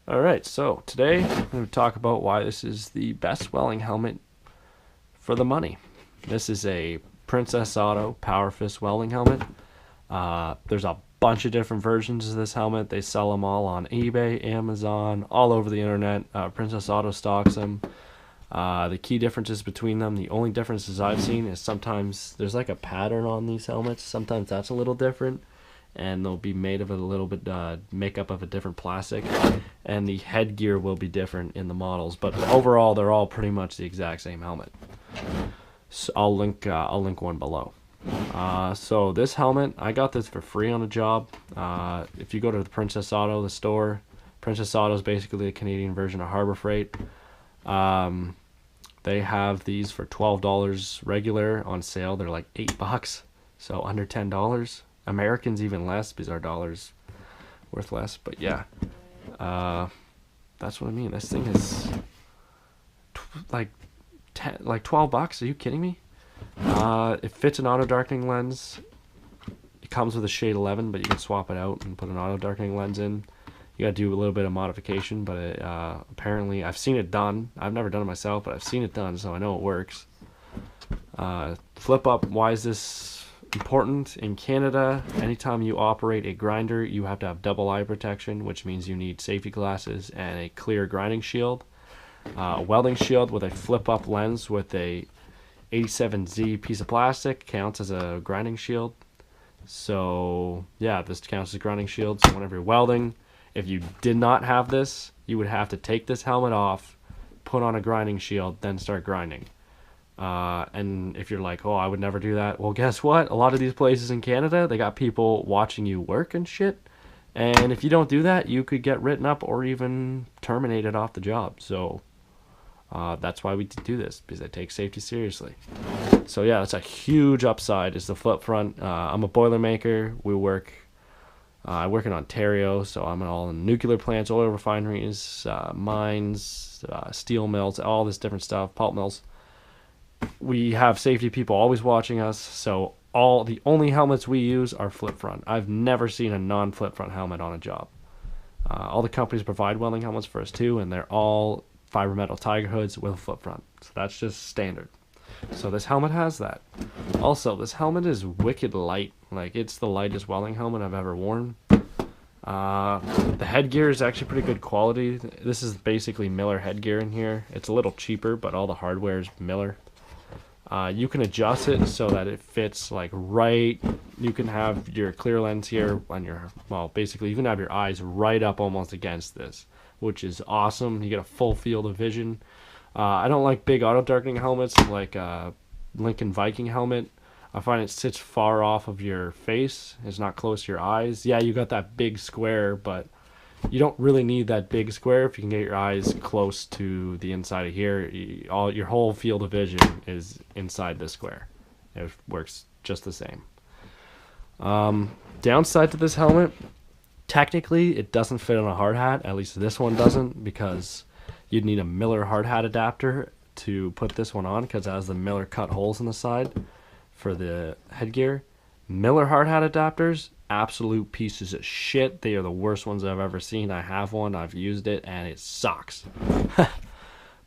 Alright, so today I'm going to talk about why this is the best welding helmet for the money. This is a Princess Auto Power Fist welding helmet. There's a bunch of different versions of this helmet. They sell them all on eBay, Amazon, all over the internet. Princess Auto stocks them. The key differences between them, the only differences I've seen is sometimes there's like a pattern on these helmets. Sometimes that's a little different, and they'll be made of a little bit makeup of a different plastic, and the headgear will be different in the models. But overall, they're all pretty much the exact same helmet. So I'll link one below. So this helmet, I got this for free on a job. If you go to the Princess Auto, the store, Princess Auto is basically a Canadian version of Harbor Freight. They have these for $12 regular. On sale they're like $8, so under $10. Americans even less because our dollar's worth less. But yeah, that's what I mean. This thing is like like $12. Are you kidding me? It fits an auto darkening lens. It comes with a shade 11, but you can swap it out and put an auto darkening lens in. You gotta do a little bit of modification, but apparently I've seen it done. I've never done it myself, but I've seen it done, so I know it works. Flip up, why is this important? In Canada, anytime you operate a grinder, you have to have double eye protection, which means you need safety glasses and a clear grinding shield. A welding shield with a flip up lens with a 87Z piece of plastic counts as a grinding shield. So yeah, this counts as a grinding shield. So whenever you're welding, if you did not have this, you would have to take this helmet off, put on a grinding shield, then start grinding. And if you're like, oh, I would never do that, well, guess what? A lot of these places in Canada, they got people watching you work and shit. And if you don't do that, you could get written up or even terminated off the job. So that's why we do this, because I take safety seriously. So yeah, that's a huge upside, is the flip front. I'm a boilermaker. I work in Ontario, so I'm in all the nuclear plants, oil refineries, mines, steel mills, all this different stuff, pulp mills. We have safety people always watching us, so the only helmets we use are flip front. I've never seen a non-flip front helmet on a job. All the companies provide welding helmets for us too, and they're all fiber metal tiger hoods with a flip front. So that's just standard. So this helmet has that. Also, this helmet is wicked light. Like, it's the lightest welding helmet I've ever worn. The headgear is actually pretty good quality. This is basically Miller headgear in here. It's a little cheaper, but all the hardware is Miller. You can adjust it so that it fits like right. You can have your clear lens here on basically you can have your eyes right up almost against this, which is awesome. You get a full field of vision. I don't like big auto darkening helmets like Lincoln Viking helmet. I find it sits far off of your face. It's not close to your eyes. Yeah, you got that big square, but you don't really need that big square if you can get your eyes close to the inside of here. Your whole field of vision is inside this square. It works just the same. Downside to this helmet, technically it doesn't fit on a hard hat. At least this one doesn't, because you'd need a Miller hard hat adapter to put this one on, because it has the Miller cut holes in the side for the headgear. Miller hard hat adapters, absolute pieces of shit. They are the worst ones I've ever seen. I have one, I've used it, and it sucks.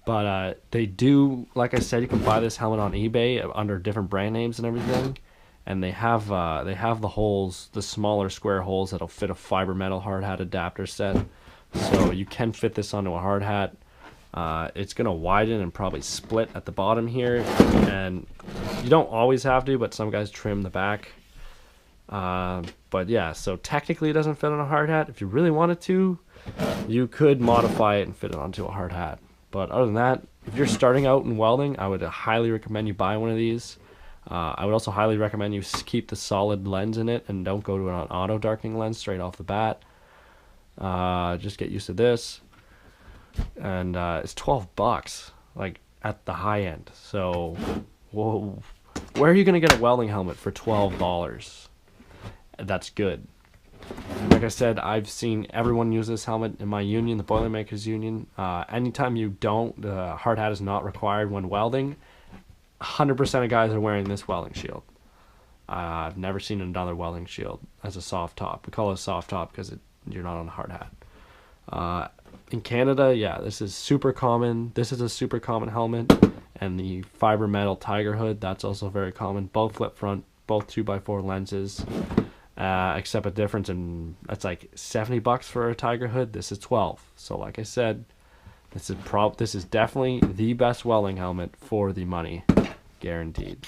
But they do, like I said, you can buy this helmet on eBay under different brand names and everything. And they have the holes, the smaller square holes that'll fit a fiber metal hard hat adapter set. So you can fit this onto a hard hat. It's going to widen and probably split at the bottom here. And you don't always have to, but some guys trim the back. But yeah, so technically it doesn't fit on a hard hat. If you really wanted to, you could modify it and fit it onto a hard hat. But other than that, if you're starting out in welding, I would highly recommend you buy one of these. I would also highly recommend you keep the solid lens in it and don't go to an auto darkening lens straight off the bat. Just get used to this. And it's $12, like at the high end. So, whoa, where are you gonna get a welding helmet for $12? That's good. Like I said, I've seen everyone use this helmet in my union, the Boilermakers Union. Anytime you don't, the hard hat is not required when welding. 100% of guys are wearing this welding shield. I've never seen another welding shield as a soft top. We call it a soft top because you're not on a hard hat. In Canada, yeah, this is super common. This is a super common helmet. And the fiber metal Tiger hood, that's also very common. Both flip front, both 2x4 lenses. Except a difference in, that's like $70 for a Tiger hood. This is 12. So like I said, this is definitely the best welding helmet for the money, guaranteed.